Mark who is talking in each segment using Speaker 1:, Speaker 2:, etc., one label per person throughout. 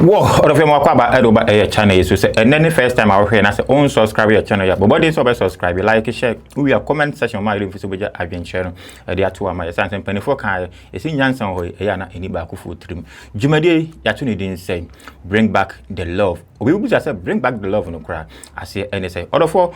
Speaker 1: Whoa, all of them are about Edoba a channel. So say, and then the first time I was here and I say, own subscribe your channel. Yeah, but what is over subscribe? Like, share. We are comment section. My link is over there. I've been sharing. They are two of my sons and 24 kind. It's in Jansen or Yana any back of trim. Jumadi, Yatuni didn't say, bring back the love. We will just say, bring back the love in the crowd. I say, and they say, all of all,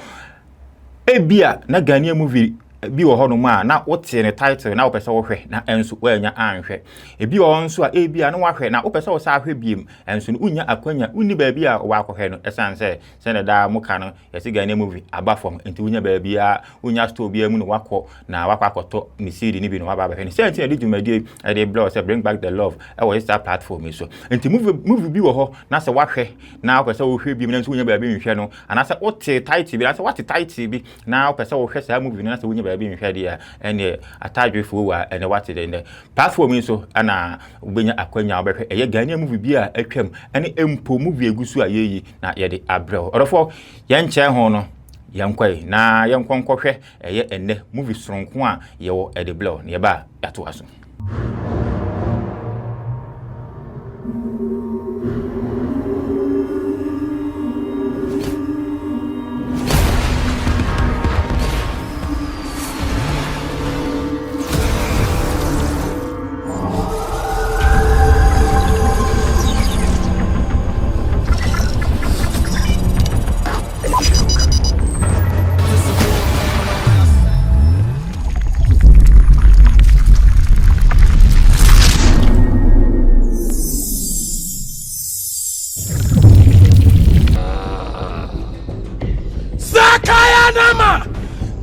Speaker 1: a beer, na Ghanaian movie. Bi wo hono ma na wote ne title na wopese wo hwe na enso wanya anhwe ebi wo nso a ebia na wahwe na wopese wo sa hwe biem enso unya akwanya uni ba bia wo akohwe no esan se na da muka no yesi Ghanaian movie abafom enti unya ba bia unya store bia mu no wakọ na wakwakoto ni CD ni bi no waba ba hwe ni se enti de dwumadie e de blog say bring back the love e wo Insta platform so enti movie bi wo ho na se wahwe na wopese wo hwe biem na enso unya ba bia nhwe no ana se wote title bi na se wote title bi na wopese wo hwe sa movie na se unya be nhwede ene atadwefo wa ene wate de platform so ana ubenya akwanya obehwe eye Ghanaian movie bi a atwam ene empo movie egusu a yeyi na ye de abrel orofo ye nche ho no yankwai na yankonkwohwe eye ene movie soronko a ye wo ede blow ne ba yato aso.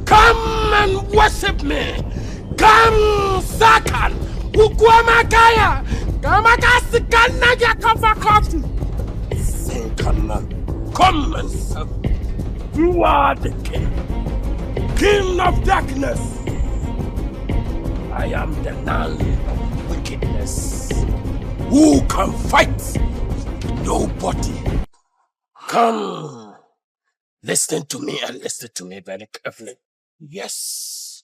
Speaker 2: Come and worship me. Come, Sakan. Ukuamakaya. Kamakasikana yakafakoti. Sankana. Come and serve. You are the king. King of darkness. I am the land of wickedness. Who can fight? Nobody. Come. Listen to me and listen to me very carefully. Yes,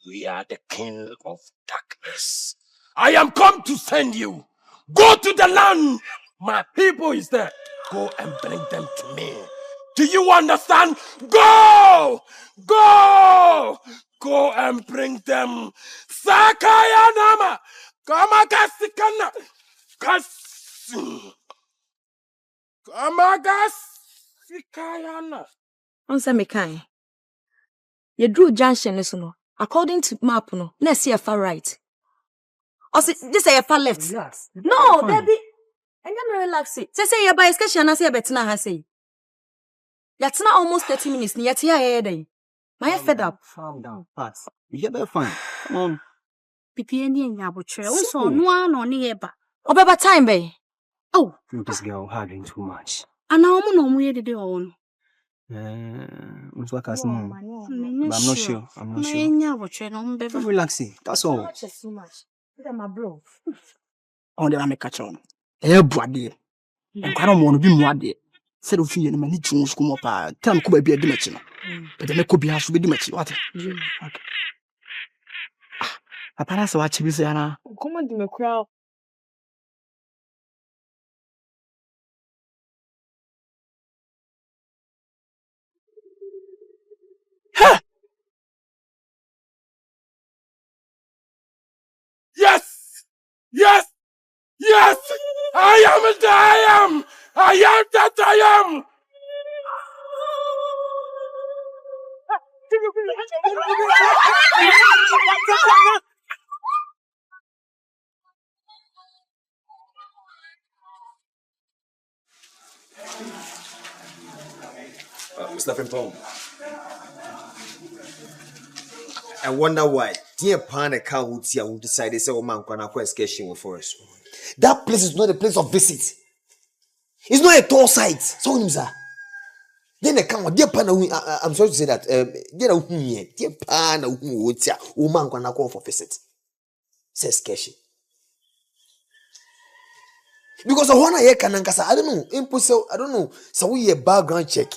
Speaker 2: we are the king of darkness. I am come to send you. Go to the land. My people is there. Go and bring them to me. Do you understand? Go! Go! Go and bring them. Sakaya nama. Kamakasikana. Kamakasikayana.
Speaker 3: Onse mekai. You drew junction no. According to map no. Na see far right. Or this say far left.
Speaker 4: Relax.
Speaker 3: No, baby. And you relax it. Say you buy excursion na say betina ha say. Yatina almost 30 minutes ni yati ya day. My fed up.
Speaker 4: Calm down. Pass. You get that fine. Come on.
Speaker 5: Pipi eni nyabotre. Unso no no ni eba.
Speaker 3: Obeba time be.
Speaker 5: Oh,
Speaker 4: This girl hugging too much.
Speaker 5: ana omu no mu yedede on.
Speaker 4: But I'm not sure. I'm not sure.
Speaker 5: Nyabotre no mbeba.
Speaker 4: Relaxing. That's all.
Speaker 3: Too much. My bro.
Speaker 6: On the make catch on. Buade. And quite on be muade. Said of you and many tunes come up. Tell me could be a dimension. But the could be has to be dimension. What? Okay. A paras watch you say, Anna.
Speaker 3: Come on, me crowd.
Speaker 2: Yes! Yes! Yes! I am that I am! I am that I am!
Speaker 7: Mr. Ampong, I wonder why dear pan a cow would see and decided to say, oh man, can I excursion with forest? That place is not a place of visit. It's not a tour site. So, then the cow, dear pan, I'm sorry to say that, dear pan, who would say, oh man, can I call for visit? Says excursion. Because I want to hear Kanankasa, I don't know, impossible, I don't know, so we a background check.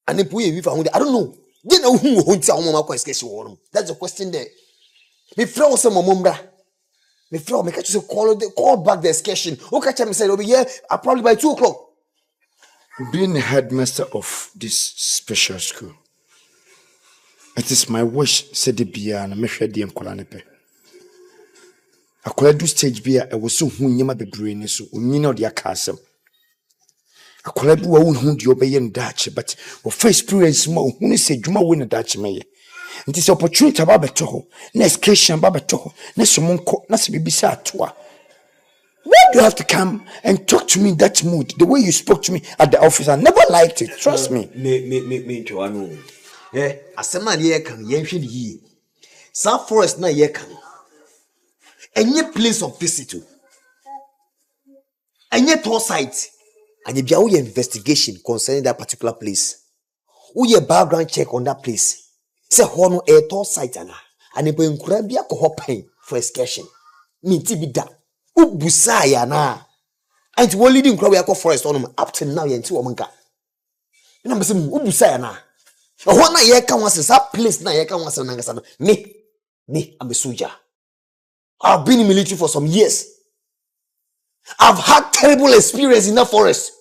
Speaker 7: And if we found it, I don't know. You know who won't tell Mama excursion. That's the question there. Me flow some mumbra. Me flow, me catch you say call back the excursion. Who catch me say, "Over here, probably by 2 o'clock."
Speaker 8: Being the headmaster of this special school, it is my wish, said the Bia and Mesha Diam Colanepe. I could do stage beer, I was so whom you might be brain, so you know their castle. I could do a wound who you obey in Dutch, but for first experience more, who say you might win a Dutch may. And this opportunity about Toho, next Christian Babato, next Monco, not be beside to her. Why do you have to come and talk to me in that mood? The way you spoke to me at the office, I never liked it. Trust me.
Speaker 7: Me, Joano. Eh, as a man here can yenshi ye. South Forest na ye can. Any place of visit to. Any tour site. And you be all your investigation concerning that particular place. Who your background check on that place. Say hono a tour site and you bring Krabia Kohopin for excursion. Me tibida. Ubusaya na. And you leading Krabia Forest on up to now and 2 omanka. You know, some Ubusaya na. One na ye can once that place na ye can once on me, I'm a soldier. I've been in military for some years. I've had terrible experience in that forest.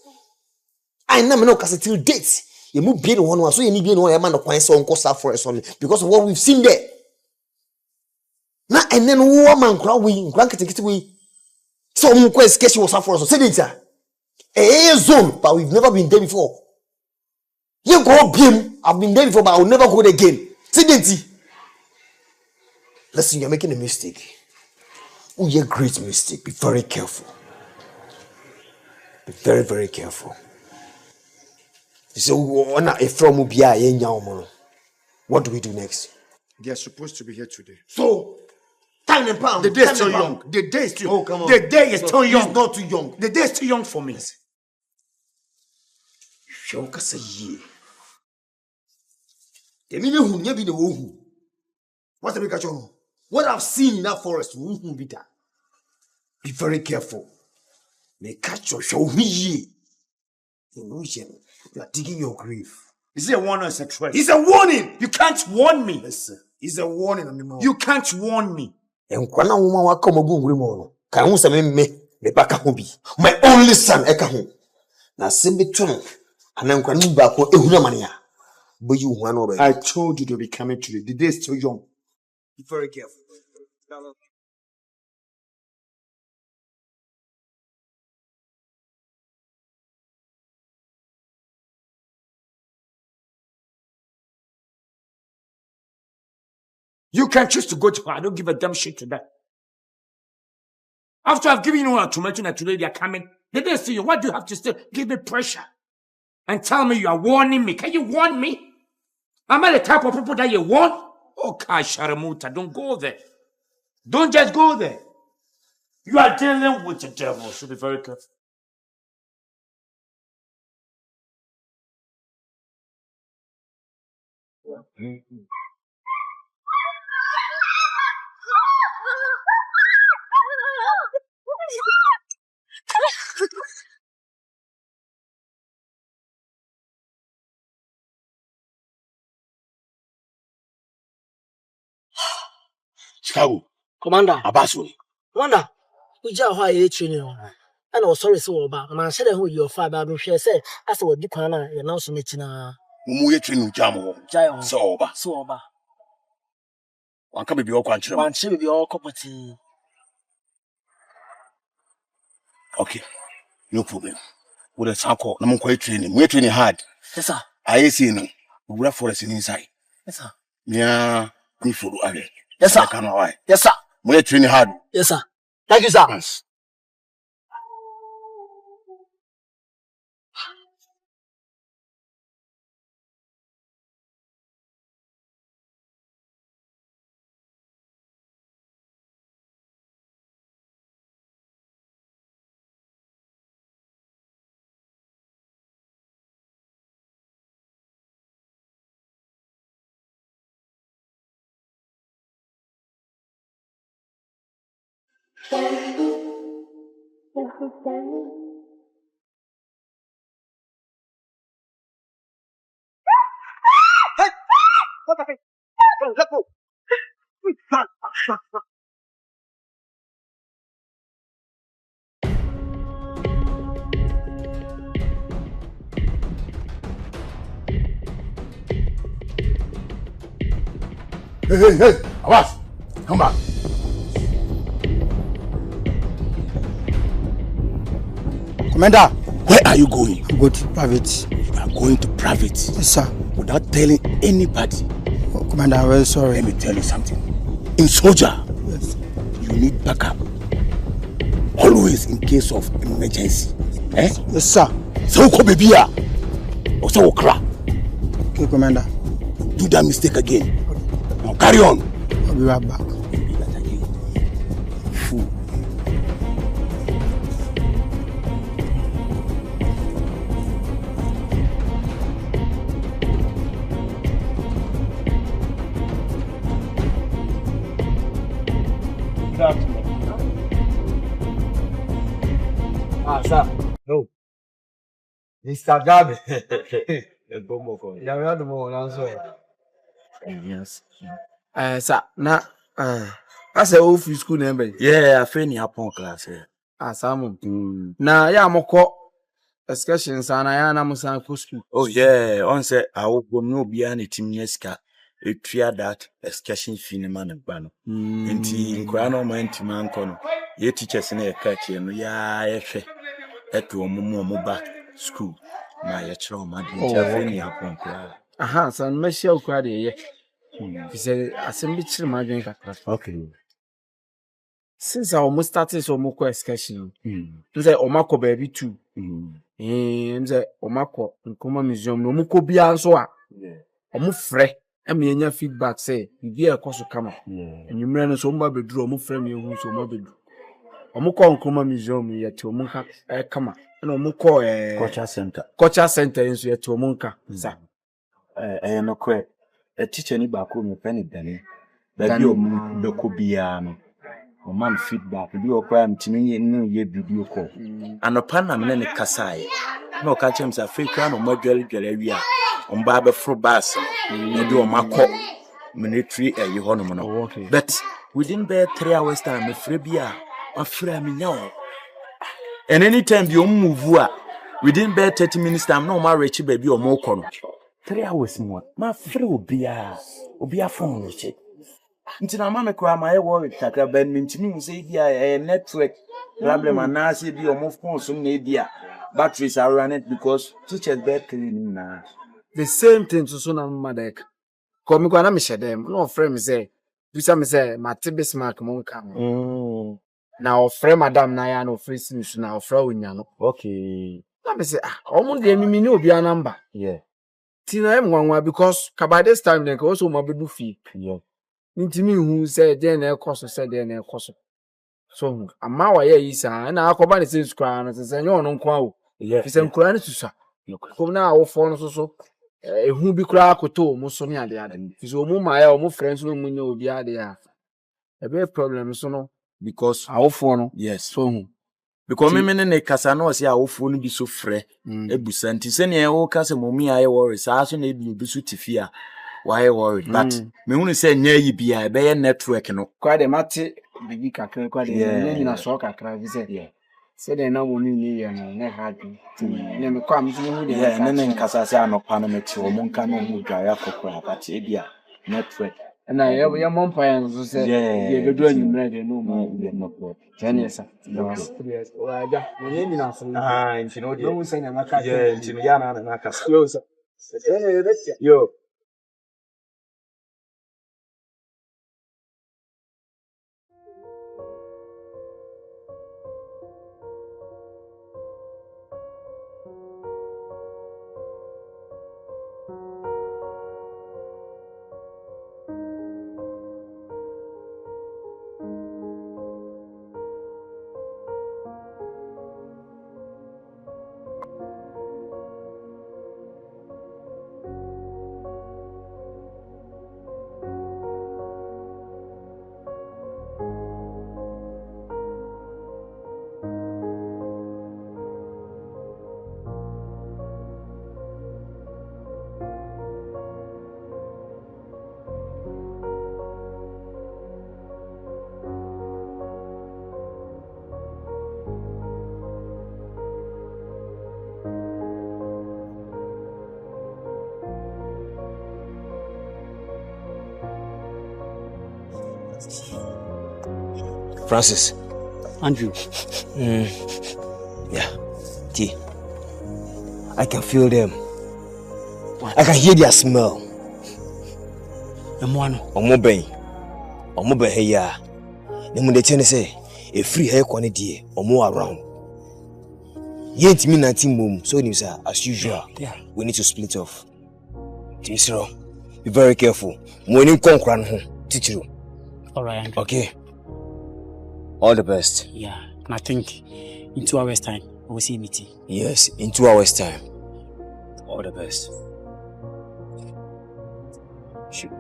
Speaker 7: I never know because till date. You move being one, so you need being one man of coin so on South Forest only because of what we've seen there. Now and then woman crowd we grandkit we so sketch was South Forest. Say it, a zone, but we've never been there before. You go beam, I've been there before, but I'll never go there again. Say it. Listen, you're making a mistake. Oh, you're a great mistake. Be very careful. Be very, very careful. You say, what do we do next?
Speaker 8: They are supposed to be here today.
Speaker 7: So, time and pound.
Speaker 8: The day is still young. The day is still.
Speaker 7: Oh, come on.
Speaker 8: The day is still young.
Speaker 7: It's not too young.
Speaker 8: The day is too young for me.
Speaker 7: Shoka say ye. The meaning who never be the who. What's the big catch on? What I've seen in that forest won't be that. Be very careful. May catch your show me ye. You are digging your grave.
Speaker 8: Is it a warning or a threat?
Speaker 7: It's a warning.
Speaker 8: You can't warn me.
Speaker 7: Listen, it's a warning on the moment.
Speaker 8: You can't warn me.
Speaker 7: And when a woman will come aboon grimono, can you say me back home be my only son eka home. Na sembe tuno, and when you back home, mania. But you one over.
Speaker 8: I told you to be coming today. The day is still young.
Speaker 7: Be very careful.
Speaker 8: You can choose to go to her. I don't give a damn shit to that. After I've given you a tomato and today they are coming, the day is still young. What do you have to still give me pressure? And tell me you are warning me. Can you warn me? Am I the type of people that you warn? Oh, Sharamuta, don't go there. Don't just go there. You are dealing with the devil, so be very careful.
Speaker 2: Chicago.
Speaker 6: Commander.
Speaker 2: Abasu.
Speaker 6: Commander. We just how you training on. And I was sorry so about. Man said who your father don't share say as what the corner you now submit na.
Speaker 2: Mumu training jamo.
Speaker 6: Jayo.
Speaker 2: So oba.
Speaker 6: So oba.
Speaker 2: Wan ka be o kwanchire.
Speaker 6: Wan che be o kopati.
Speaker 2: Okay. No problem. With a sanko, na mo training. We training hard.
Speaker 6: Yes sir.
Speaker 2: I see no. We were forest inside.
Speaker 6: Yes sir.
Speaker 2: Yeah, me for age.
Speaker 6: Yes sir. Yes sir.
Speaker 2: We training hard.
Speaker 6: Yes sir. Thank you sir.
Speaker 2: Yes.
Speaker 8: Hey, Abbas, come back.
Speaker 6: Commander,
Speaker 2: Where are you going?
Speaker 6: go to private.
Speaker 2: You are going to private.
Speaker 6: Yes, sir.
Speaker 2: Without telling anybody.
Speaker 6: Oh, Commander, I'm very sorry.
Speaker 2: Let me tell you something. In soldier,
Speaker 6: Yes.
Speaker 2: you need backup. Always in case of emergency. Eh?
Speaker 6: Yes, sir.
Speaker 2: So go baby. Or so cry.
Speaker 6: Okay, Commander.
Speaker 2: Do that mistake again. Now carry on.
Speaker 6: I'll be right back.
Speaker 2: Fool.
Speaker 4: Good afternoon. Sir. No. Mr. Gabi. Yeah, we had the more answer.
Speaker 9: Yes.
Speaker 4: Sir, na I say all free school number.
Speaker 9: Yeah, I finished agyapong class here.
Speaker 4: Simon. Na ya moko excursions and I am musan school.
Speaker 9: Oh yeah, on say I will go no beyond the team yeska. Etua that excursion fee ni man bano. Nti nkwa no man team anko no. Ye teachers na catch no ya ehwe. Eto omo back school. Na ye chiro ma di finish agyapong class.
Speaker 4: Aha, san me share ukwa de ye. He said assembly chiri ma dwen kakra.
Speaker 9: Okay.
Speaker 4: Since I almost started so moko excursion. Nze omako baby too. Nze omako nkoma museum no moko bia nso a. Omo frɛ eme enya feedback say bibi e koso kama. Enyumre no so mba beduru omo frɛ me ehu so mba beduru. Omo kɔ nkoma museum yɛ te omo nka kama. Na omo kɔ culture center nso yɛ te omo nka. Sa
Speaker 9: No kwe. A teacher ni baako me penny dani. Baby omo beko bia no. O man feedback bi o kwa mtimi no ye video call. Anopa na me ne kasai. Na o ka chem sa fake no modwele wi a. Omba be fro bass. Na bi o makọ military yi ho no no. But within be 3 hours time me free bia afra me nya. And anytime bi o move a within be 30 minutes time na o ma reach baby o mo kọ no. 3 hours more. Ma free obia phone no che. Nti na mama kwa ma e worry kakra ben ntimi mu say bia network problem anase bi o mo phone so na bia batteries are running because teachers be clean na
Speaker 4: the same thing so na madek. Ko mi kwa na me shedem. No frɛ me say bisa me say matibis mark mo nka. Na ofrɛ madam na ya na ofrɛ sinisu na ofrɛ onya no.
Speaker 9: okay.
Speaker 4: Na me say omo de mi ni obi a number.
Speaker 9: Yeah.
Speaker 4: Tina em nwanwa because by this time then also mo bedu fi.
Speaker 9: Yeah.
Speaker 4: Ntimi hu say den na ekoso say den na ekoso. So ama wa ye yi sa na akoba ne say skra no say nyo no nko awo.
Speaker 9: Yeah.
Speaker 4: Fi say nkura ne tusa. Kom na awofo no so ehu bi kura akoto mo so ne ade ade. Fi so mo ma ya mo friends no mu nya obi ade a. E be problem so no
Speaker 9: Because
Speaker 4: awofo no.
Speaker 9: yes.
Speaker 4: So hu.
Speaker 9: Because me ne kasa no say awofo no bi so frɛ ebusa nti se ne wo kasa momi aye worry sa so na bi so tifia why worry but me hunu say nya yi bia e be network no
Speaker 4: Kwa de mate bibi kakra kwa de nyina so kakra bi say say de na woni ni ye no na ha dun ne me kwa mso hu de
Speaker 9: ne nkasa say anopa no meti o mo nka no mu dwa ya kokora but e bia network
Speaker 4: na ye mompa yan so say ye bedu anyumre de no mo Janessa. Oaja, mwenye na asema.
Speaker 9: ntino de.
Speaker 4: No say na maka.
Speaker 9: ntino ya na kasa.
Speaker 4: Closer. Yo.
Speaker 7: Francis.
Speaker 2: Andrew.
Speaker 7: Yeah. T. I can feel them. I can hear their smell. Omoben here. The mun dey say a free hair quantity or more around. Yet me 19 mum, so news as usual.
Speaker 2: Yeah.
Speaker 7: We need to split off. Timsiro, be very careful. When you come teach you.
Speaker 2: Alright, Andrew.
Speaker 7: Okay. All the best.
Speaker 2: Yeah. And I think in 2 hours time we'll see a meeting.
Speaker 7: Yes, in 2 hours time. All the best. Shoot.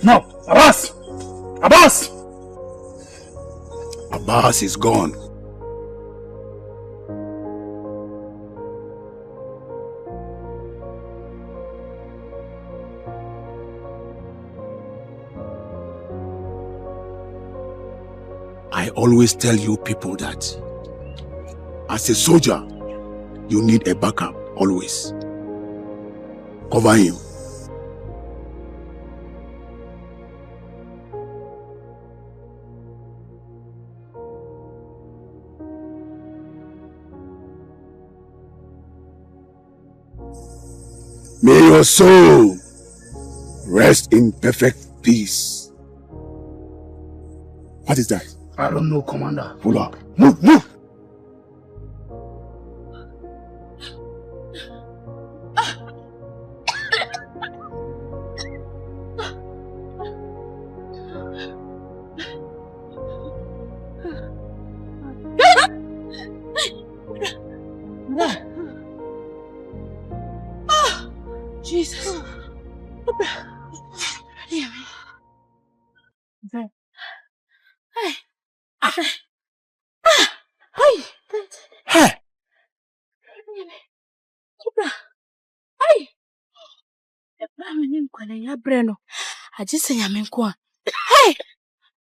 Speaker 10: No! Abbas! Abbas! Abbas is gone. I always tell you people that as a soldier, you need a backup always. Cover him. May your soul rest in perfect peace. What is that?
Speaker 6: I don't know, Commander.
Speaker 10: Pull up. Move!
Speaker 5: Jesus. I just say I'm in kwa. Hey,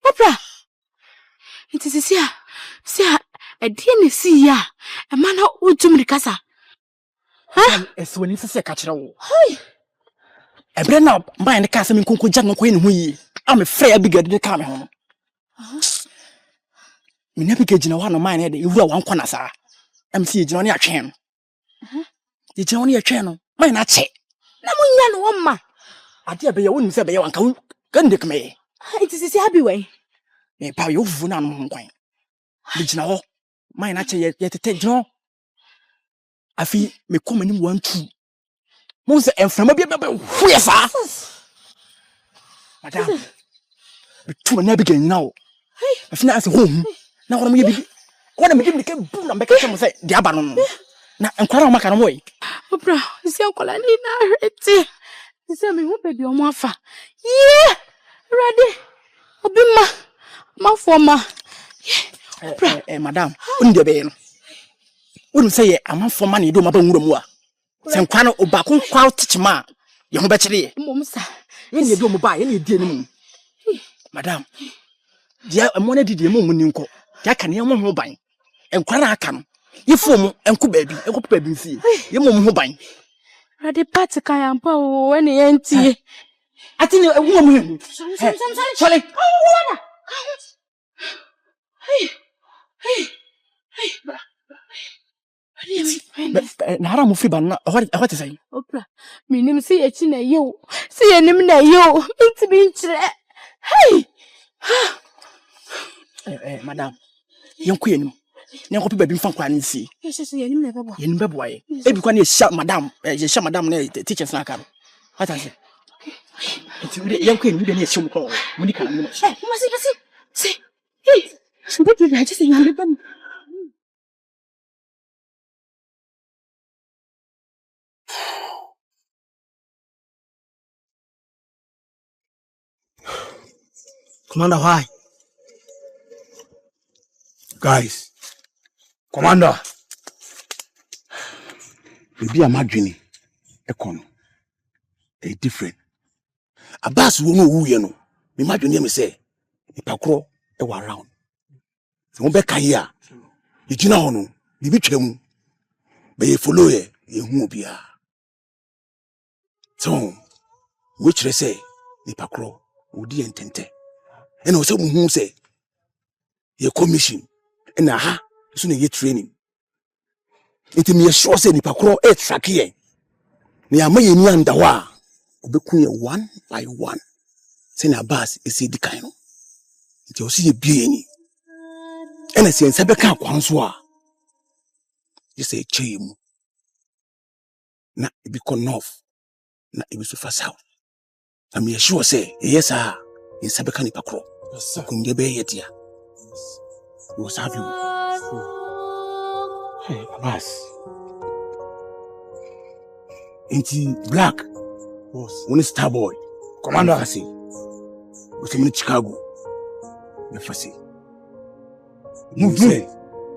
Speaker 5: Papa. It is here. See, a DNA see ya. A man who to me casa. Huh?
Speaker 6: It's when it's a catcher. Hey. A brand up by the castle in Kunku Jan Queen. I'm afraid bigger than the camera home. We never get in one of mine head. You will one corner, sir. I'm seeing Johnny a chain. The Johnny a channel. Mine a check.
Speaker 5: No one ma.
Speaker 6: I dear be your own say by your uncle. Gundick me.
Speaker 5: It is a happy way.
Speaker 6: Me power you for none wine. Did you know? Mine a chair yet to take John. I feel me coming in 1 2. Most and from a baby, where's us? Madame, to an begin now. If not as a home, now I'm giving the boom and make some say, the Abanon. Now I'm quite a macan away.
Speaker 5: Opera, is your colony now? It's a me who baby on my fa. Yeah, ready. Obima, my former.
Speaker 6: Madame, under the Wouldn't say I'm for money, do my bone room. Some quano or bacon crowd teach ma. Young bachelor,
Speaker 5: Momsa.
Speaker 6: Any do buy any dear Madame. Dear, I'm one of the moon. Jack can hear one buying. And Quana can. You form and cook baby, and cook baby see. You mum buying.
Speaker 5: Ready party can po when he empty.
Speaker 6: I think a woman. Sorry. Nara Mufiban, what is I?
Speaker 5: Opera. Minim see a chin you. See a name na you. Into hey!
Speaker 6: Madame. Young queen. Young baby from Quanny see.
Speaker 5: Yes, you never boy.
Speaker 6: In Beboy. Every one is shot, Madame. You shot Madame, the teacher's not come. What I say? It's young queen, you didn't show me call. When you can, you must see. Hey, so what did I just say?
Speaker 2: Commander, why?
Speaker 10: Guys, Commander. Maybe I'm adwene ekono. They different. Abbas wo no wu ye no. Me madwene me say, ipakro e wa around. Se mo be kan ye a, ye gina ho no, bibi twam. Be ye follow ye hu obia. So, which they say, ipakro odi entente. And also who say, ye commission, and aha, soon ye training. It me sure say ni pakro e track ye. Ni amaye ni andawa, obeku ye one by one. Say na Abbas e say di kan no. Nti o si ye bie ni. And say nsa be kan kwan so a. You say chemu. Na e be north. Na e be so far south. I me sure say yes ah. Nsa be kan ni pakro. Yes, sir. Kunde be yet ya. We will serve you. Hey, Abbas. Inti Black. Boss. One star boy. Commander. Fasi. We say in Chicago. Me Fasi. Move.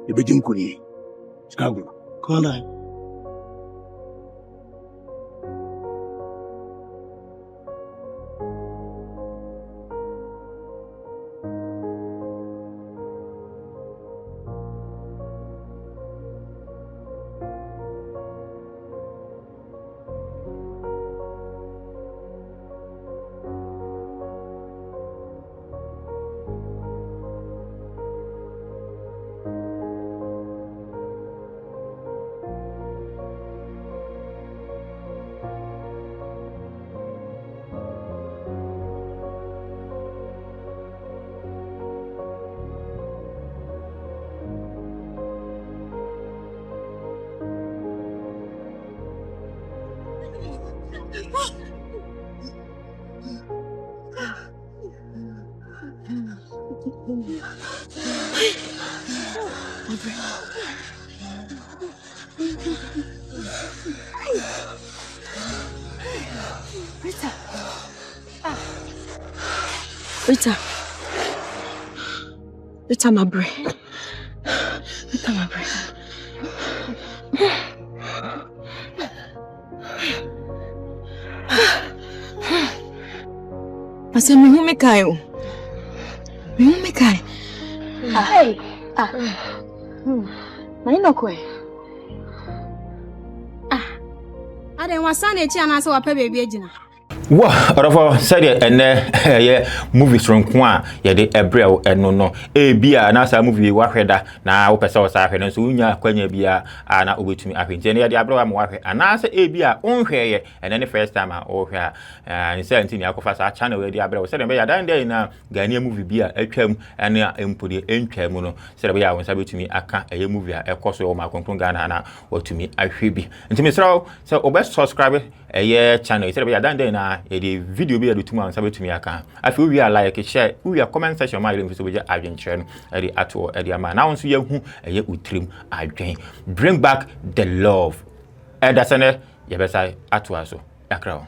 Speaker 10: You be Jim Kuni. Chicago.
Speaker 2: Commander.
Speaker 3: Rita, my brain. Rita, my brain. I said, me who make I? Me who make I?
Speaker 5: Hey. Na ino kwe.
Speaker 3: Ade wasan echi anase wape baby ejina.
Speaker 1: Wa orofo said ene movies ronko a ye de ebre eno no bia na sa movie wa hweda na wo pese wo sa hweda so unya kwanya bia na obetumi ahwe nje ne ye de abre wa mo wa hwe ana sa bia onhwe ye ene ne first time a wo hwe a in 17 akofa sa channel we de abre wo said be ya dan dey na Ghana movie bia atwam ene empodi entwam no said be ya won sa betumi aka eye movie a ekoso wo ma konkron Ghana na watumi ahwe bi ntimi sraw so obes subscribe channel said be ya dan dey na the video be able to man sabe to me aka afi we are like share we are comment section my link so we adwenkyere no the atwo the ama now so yehu utrim adwen bring back the love that's ne ye be say atwo so yakra